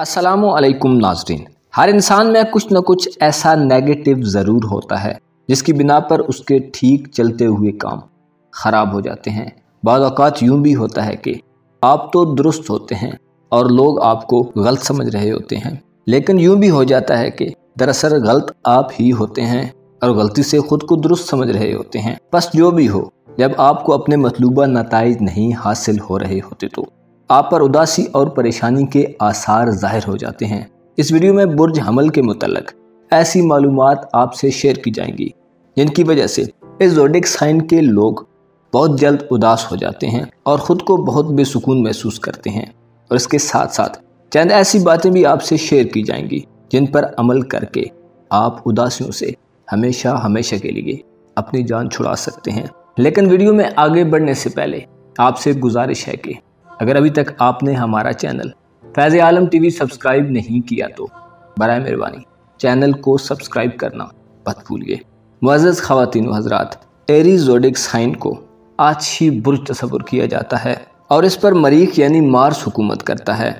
अस्सलामु अलैकुम नाज़रीन। हर इंसान में कुछ न कुछ ऐसा नेगेटिव ज़रूर होता है जिसकी बिना पर उसके ठीक चलते हुए काम ख़राब हो जाते हैं। बाज़ औक़ात यूँ भी होता है कि आप तो दुरुस्त होते हैं और लोग आपको गलत समझ रहे होते हैं, लेकिन यूँ भी हो जाता है कि दरअसल गलत आप ही होते हैं और गलती से ख़ुद को दुरुस्त समझ रहे होते हैं। बस जो भी हो, जब आपको अपने मतलूबा नताइज नहीं हासिल हो रहे होते तो आप पर उदासी और परेशानी के आसार ज़ाहिर हो जाते हैं। इस वीडियो में बुर्ज हमल के मुतल्लिक़ ऐसी मालूमात आपसे शेयर की जाएंगी जिनकी वजह से इस ज़ोडिक साइन के लोग बहुत जल्द उदास हो जाते हैं और ख़ुद को बहुत बेसुकून महसूस करते हैं। और इसके साथ साथ चंद ऐसी बातें भी आपसे शेयर की जाएंगी जिन पर अमल करके आप उदासियों से हमेशा हमेशा के लिए अपनी जान छुड़ा सकते हैं। लेकिन वीडियो में आगे बढ़ने से पहले आपसे गुजारिश है कि अगर अभी तक आपने हमारा चैनल फैज़ आलम टीवी सब्सक्राइब नहीं किया तो बराए मेहरबानी चैनल को सब्सक्राइब करना मत भूलिए। मुअज़्ज़ज़ ख़वातीन व हज़रात, एरीज़ ज़ोडिक साइन को आज ही बुर्ज तस्वुर किया जाता है और इस पर मरीख यानी मार्स हुकूमत करता है।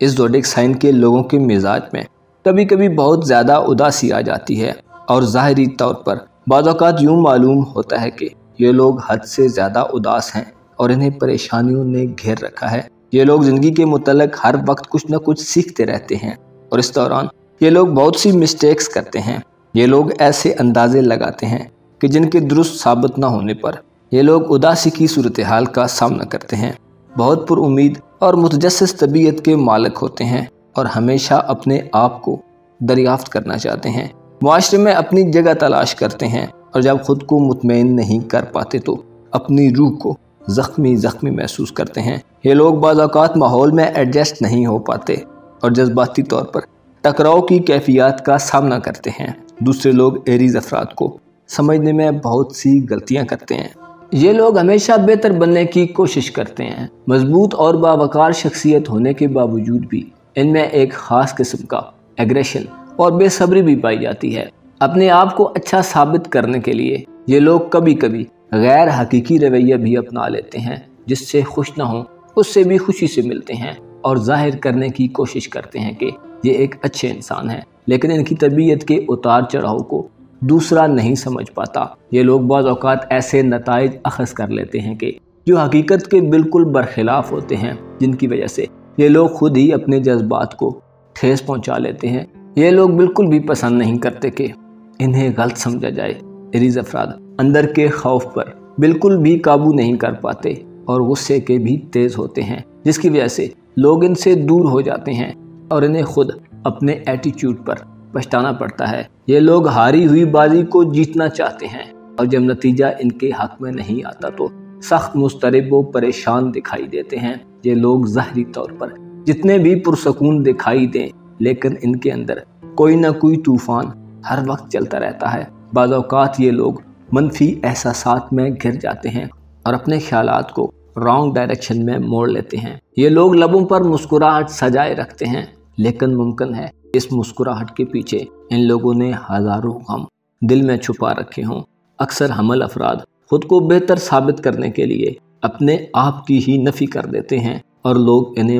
इस ज़ोडिक साइन के लोगों के मिजाज में कभी कभी बहुत ज़्यादा उदासी आ जाती है और ज़ाहिरी तौर पर बाज़ औक़ात यूँ मालूम होता है कि ये लोग हद से ज़्यादा उदास हैं और इन्हें परेशानियों ने घेर रखा है। ये लोग ज़िंदगी के मुतल्लिक़ हर वक्त कुछ न कुछ सीखते रहते हैं और इस दौरान ये लोग बहुत सी मिस्टेक्स करते हैं। ये लोग ऐसे अंदाज़े लगाते हैं कि जिनके दुरुस्त साबित न होने पर ये लोग उदासी की सूरत हाल का सामना करते हैं। बहुत पुरुमीद और मुतजस्सिस तबीयत के मालिक होते हैं और हमेशा अपने आप को दरियाफ्त करना चाहते हैं, मुआशरे में अपनी जगह तलाश करते हैं और जब ख़ुद को मुतमईन नहीं कर पाते तो अपनी रूह को ज़ख्मी महसूस करते हैं। ये लोग बाज़ औक़ात माहौल में एडजस्ट नहीं हो पाते और जज्बाती तौर पर टकराव की कैफियत का सामना करते हैं। दूसरे लोग एरीज़ अफराद को समझने में बहुत सी गलतियाँ करते हैं। ये लोग हमेशा बेहतर बनने की कोशिश करते हैं। मजबूत और बावकार शख्सियत होने के बावजूद भी इनमें एक ख़ास किस्म का एग्रेशन और बेसब्री भी पाई जाती है। अपने आप को अच्छा साबित करने के लिए ये लोग कभी कभी गैर हकीकी रवैया भी अपना लेते हैं। जिससे खुश ना हो उससे भी खुशी से मिलते हैं और जाहिर करने की कोशिश करते हैं कि ये एक अच्छे इंसान हैं, लेकिन इनकी तबीयत के उतार चढ़ाव को दूसरा नहीं समझ पाता। ये लोग बाज़ औक़ात ऐसे नताइज अख़ज़ कर लेते हैं कि जो हकीकत के बिल्कुल बरखिलाफ़ होते हैं, जिनकी वजह से ये लोग खुद ही अपने जज्बात को ठेस पहुँचा लेते हैं। ये लोग बिल्कुल भी पसंद नहीं करते कि इन्हें गलत समझा जाए। एरीज़ अफराद अंदर के खौफ पर बिल्कुल भी काबू नहीं कर पाते और गुस्से के भी तेज़ होते हैं, जिसकी वजह से लोग इनसे दूर हो जाते हैं और इन्हें खुद अपने एटीट्यूड पर पछताना पड़ता है। ये लोग हारी हुई बाजी को जीतना चाहते हैं और जब नतीजा इनके हक़ में नहीं आता तो सख्त मुस्तरब व परेशान दिखाई देते हैं। ये लोग ज़ाहिरी तौर पर जितने भी पुरसकून दिखाई दें, लेकिन इनके अंदर कोई ना कोई तूफ़ान हर वक्त चलता रहता है। बाज़ औक़ात ये लोग मनफी एहसासात में घिर जाते हैं और अपने ख्यालात को रॉन्ग डायरेक्शन में मोड़ लेते हैं। ये लोग लबों पर मुस्कुराहट सजाए रखते हैं, लेकिन मुमकिन है इस मुस्कुराहट के पीछे इन लोगों ने हज़ारों गम दिल में छुपा रखे हों। अक्सर हमल अफराद ख़ुद को बेहतर साबित करने के लिए अपने आप की ही नफ़ी कर देते हैं और लोग इन्हें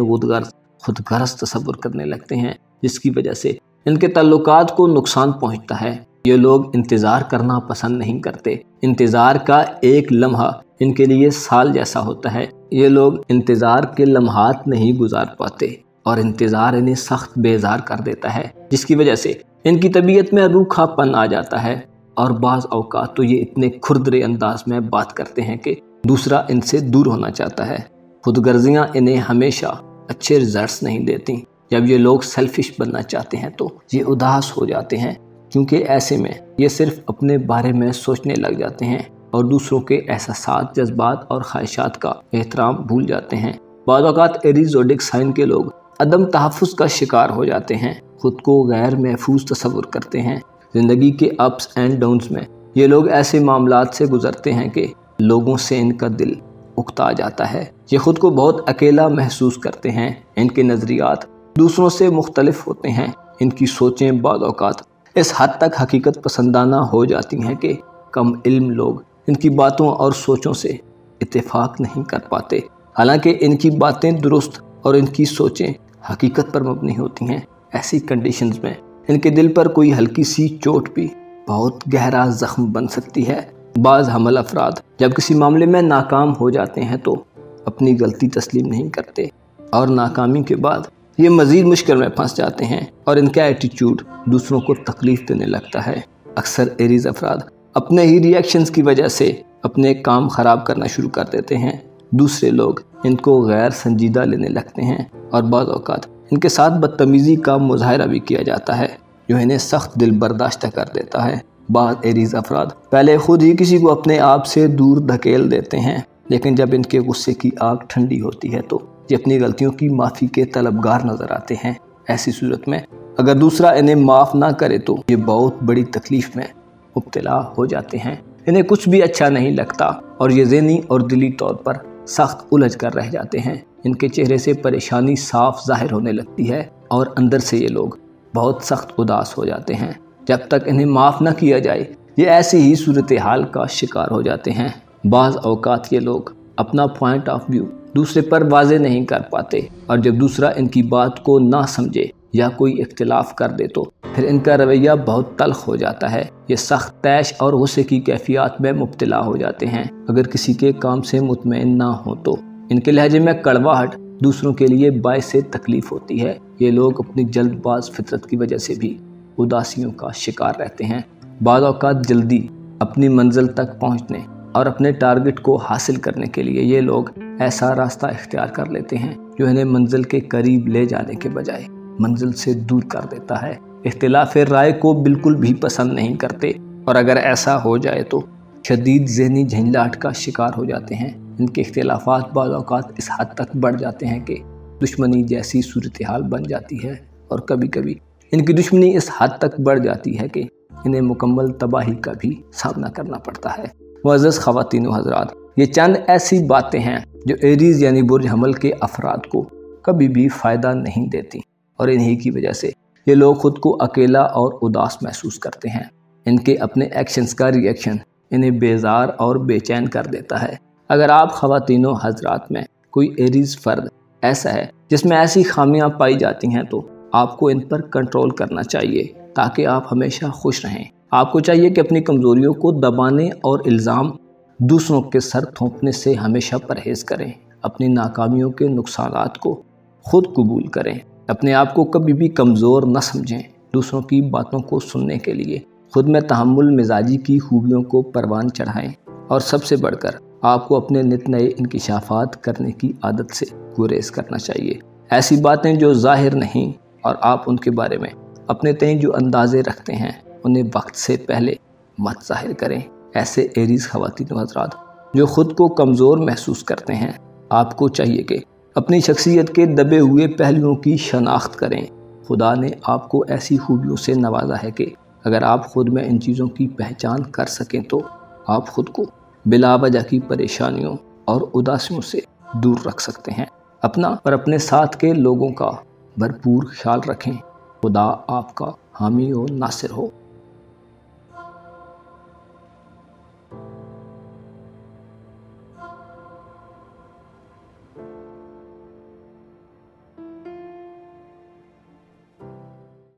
खुदगर्ज़ तसव्वुर करने लगते हैं, जिसकी वजह से इनके ताल्लुकात को नुकसान पहुँचता है। ये लोग इंतज़ार करना पसंद नहीं करते। इंतज़ार का एक लम्हा इनके लिए साल जैसा होता है। ये लोग इंतज़ार के लम्हात नहीं गुजार पाते और इंतज़ार इन्हें सख्त बेजार कर देता है, जिसकी वजह से इनकी तबीयत में रूखापन आ जाता है और बाज़ औक़ात तो ये इतने खुरदरे अंदाज में बात करते हैं कि दूसरा इनसे दूर होना चाहता है। खुदगर्जियाँ इन्हें हमेशा अच्छे रिजल्ट्स नहीं देती। जब ये लोग सेल्फिश बनना चाहते हैं तो ये उदास हो जाते हैं, क्योंकि ऐसे में ये सिर्फ अपने बारे में सोचने लग जाते हैं और दूसरों के एहसासात, जज्बात और ख्वाहिशात का एहतराम भूल जाते हैं। बाज़ औक़ात एरीज़ ज़ोडिक साइन के लोग अदम तहफ़्फ़ुज़ का शिकार हो जाते हैं, ख़ुद को गैर महफूज तसव्वुर करते हैं। ज़िंदगी के अप्स एंड डाउन्स में ये लोग ऐसे मामलात से गुज़रते हैं कि लोगों से इनका दिल उकता जाता है। ये ख़ुद को बहुत अकेला महसूस करते हैं। इनके नज़रियात दूसरों से मुख्तलिफ होते हैं। इनकी सोचें बाज़ औक़ात इस हद तक हकीकत पसंदाना हो जाती हैं कि कम इल्म लोग इनकी बातों और सोचों से इत्तेफाक नहीं कर पाते। हालांकि इनकी बातें दुरुस्त और इनकी सोचें हकीकत पर मबनी होती हैं। ऐसी कंडीशंस में इनके दिल पर कोई हल्की सी चोट भी बहुत गहरा जख्म बन सकती है। बाज़ हमल अफराद जब किसी मामले में नाकाम हो जाते हैं तो अपनी गलती तस्लीम नहीं करते और नाकामी के बाद ये मज़ीद मुश्किल में फंस जाते हैं और इनका एटीट्यूड दूसरों को तकलीफ़ देने लगता है। अक्सर एरीज़ अफराद अपने ही रिएक्शंस की वजह से अपने काम ख़राब करना शुरू कर देते हैं। दूसरे लोग इनको गैर संजीदा लेने लगते हैं और बाज़ औक़ात इनके साथ बदतमीज़ी का मुज़ाहरा भी किया जाता है जो इन्हें सख्त दिल बर्दाश्त कर देता है। बाज़ एरीज़ अफराद पहले खुद ही किसी को अपने आप से दूर धकेल देते हैं, लेकिन जब इनके गुस्से की आग ठंडी होती है तो ये अपनी गलतियों की माफ़ी के तलबगार नज़र आते हैं। ऐसी सूरत में अगर दूसरा इन्हें माफ़ ना करे तो ये बहुत बड़ी तकलीफ़ में मुब्तला हो जाते हैं। इन्हें कुछ भी अच्छा नहीं लगता और ये ज़हनी और दिली तौर पर सख्त उलझ कर रह जाते हैं। इनके चेहरे से परेशानी साफ ज़ाहिर होने लगती है और अंदर से ये लोग बहुत सख्त उदास हो जाते हैं। जब तक इन्हें माफ़ न किया जाए ये ऐसी ही सूरत हाल का शिकार हो जाते हैं। बाज़ औक़ात ये लोग अपना पॉइंट ऑफ व्यू दूसरे पर वाज़े नहीं कर पाते और जब दूसरा इनकी बात को ना समझे या कोई इख्तिलाफ़ कर दे तो फिर इनका रवैया बहुत तल्ख़ हो जाता है। ये सख्त तैश और गुस्से की कैफियत में मुब्तला हो जाते हैं। अगर किसी के काम से मुतमईन ना हो तो इनके लहजे में कड़वाहट दूसरों के लिए बायसे तकलीफ़ होती है। ये लोग अपनी जल्दबाज फितरत की वजह से भी उदासियों का शिकार रहते हैं। बाज़ औक़ात जल्दी अपनी मंजिल तक पहुँचने और अपने टारगेट को हासिल करने के लिए ये लोग ऐसा रास्ता इख्तियार कर लेते हैं जो इन्हें मंजिल के करीब ले जाने के बजाय मंजिल से दूर कर देता है। इख्तिलाफ़ राय को बिल्कुल भी पसंद नहीं करते और अगर ऐसा हो जाए तो शदीद ज़हनी झंझलाहट का शिकार हो जाते हैं। इनके इख्तिलाफ़ात बाज़ औक़ात इस हद तक बढ़ जाते हैं कि दुश्मनी जैसी सूरत हाल बन जाती है और कभी कभी इनकी दुश्मनी इस हद तक बढ़ जाती है कि इन्हें मुकम्मल तबाही का भी सामना करना पड़ता है। मुअज़्ज़ज़ ख़वातीन व हज़रात, ये चंद ऐसी बातें हैं जो एरीज़ यानी बुर्ज हमल के अफराद को कभी भी फ़ायदा नहीं देती और इन्हीं की वजह से ये लोग ख़ुद को अकेला और उदास महसूस करते हैं। इनके अपने एक्शंस का रिएक्शन इन्हें बेजार और बेचैन कर देता है। अगर आप ख़वातीन व हज़रात में कोई एरीज़ फ़र्द ऐसा है जिसमें ऐसी खामियां पाई जाती हैं तो आपको इन पर कंट्रोल करना चाहिए ताकि आप हमेशा खुश रहें। आपको चाहिए कि अपनी कमज़ोरियों को दबाने और इल्ज़ाम दूसरों के सर थोपने से हमेशा परहेज़ करें। अपनी नाकामियों के नुकसानात को खुद कबूल करें। अपने आप को कभी भी कमज़ोर न समझें। दूसरों की बातों को सुनने के लिए खुद में तहम्मुल मिजाजी की खूबियों को परवान चढ़ाएं और सबसे बढ़कर आपको अपने नित नए इंकिशाफात करने की आदत से गुरेज करना चाहिए। ऐसी बातें जो ज़ाहिर नहीं और आप उनके बारे में अपने तय जो अंदाज़े रखते हैं उन्हें वक्त से पहले मत ज़ाहिर करें। ऐसे एरीज़ ख़वातीन व हज़रात जो ख़ुद को कमज़ोर महसूस करते हैं, आपको चाहिए कि अपनी शख्सियत के दबे हुए पहलुओं की शनाख्त करें। खुदा ने आपको ऐसी खूबियों से नवाजा है कि अगर आप ख़ुद में इन चीज़ों की पहचान कर सकें तो आप ख़ुद को बिला वजह की परेशानियों और उदासियों से दूर रख सकते हैं। अपना और अपने साथ के लोगों का भरपूर ख्याल रखें। खुदा आपका हामी और नासिर हो।